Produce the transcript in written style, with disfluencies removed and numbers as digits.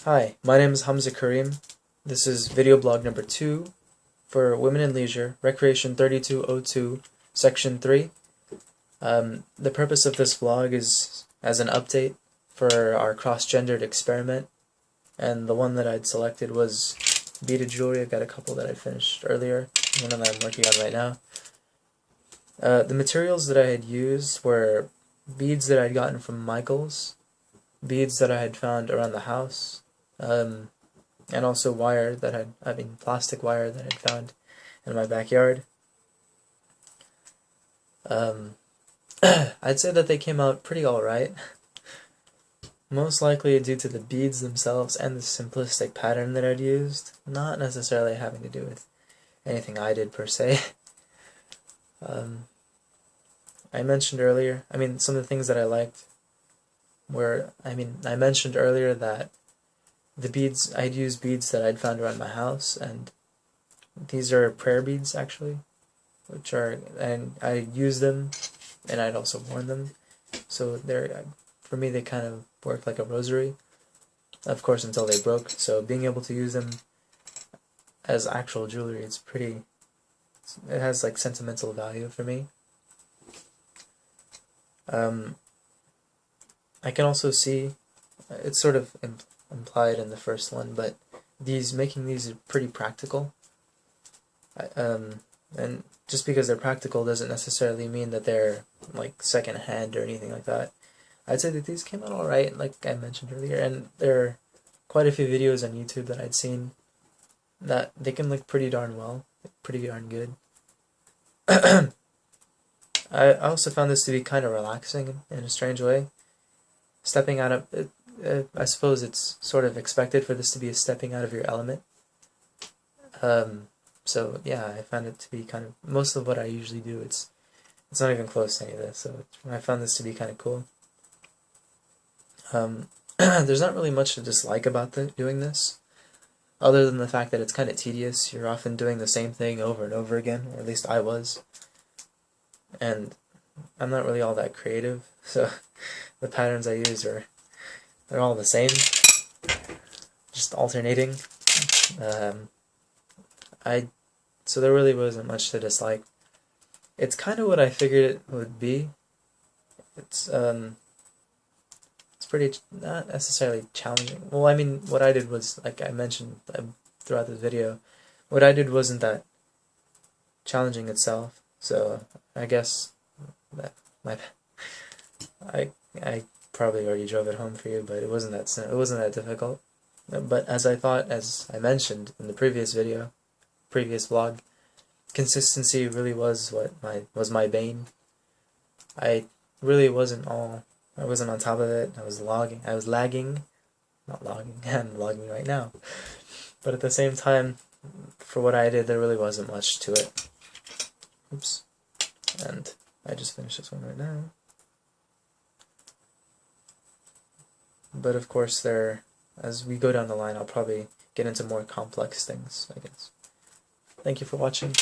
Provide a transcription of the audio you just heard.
Hi, my name is Hamza. This is video blog number 2 for Women in Leisure, Recreation 3202, Section 3. The purpose of this vlog is as an update for our cross-gendered experiment, and the one that I'd selected was beaded jewelry. I've got a couple that I finished earlier, one that I'm working on right now. The materials that I had used were beads that I'd gotten from Michael's, beads that I had found around the house, and also wire that plastic wire that I'd found in my backyard. I'd say that they came out pretty alright. Most likely due to the beads themselves and the simplistic pattern that I'd used, not necessarily having to do with anything I did per se. I mentioned earlier, some of the things that I liked were, I mentioned earlier that the beads, I'd used beads that I'd found around my house, and these are prayer beads actually, and I used them, and I'd also worn them, so for me they kind of worked like a rosary, of course, until they broke. So being able to use them as actual jewelry, it has like sentimental value for me. I can also see, it's sort of implied in the first one, but making these are pretty practical. And just because they're practical doesn't necessarily mean that they're like second hand or anything like that. I'd say that these came out alright, like I mentioned earlier, and there are quite a few videos on YouTube that I'd seen that they can look pretty darn well, pretty darn good. I also found this to be kind of relaxing in a strange way. Stepping out of it, I suppose it's sort of expected for this to be a stepping out of your element. So yeah, I found it to be kind of, most of what I usually do, it's not even close to any of this, so I found this to be kind of cool. There's not really much to dislike about doing this, other than the fact that it's kind of tedious. You're often doing the same thing over and over again, or at least I was. And I'm not really all that creative, so the patterns I use they're all the same, just alternating. So there really wasn't much to dislike. It's kind of what I figured it would be. It's pretty, not necessarily challenging. Well, what I did was, like I mentioned throughout this video, what I did wasn't that challenging itself. So I guess that I probably already drove it home for you, but it wasn't that difficult. But as I mentioned in the previous vlog, consistency really was my bane. I wasn't on top of it. I was lagging, not logging. I'm logging right now. But at the same time, for what I did, there really wasn't much to it. Oops. And I just finished this one right now. But of course, as we go down the line, I'll probably get into more complex things, I guess. Thank you for watching.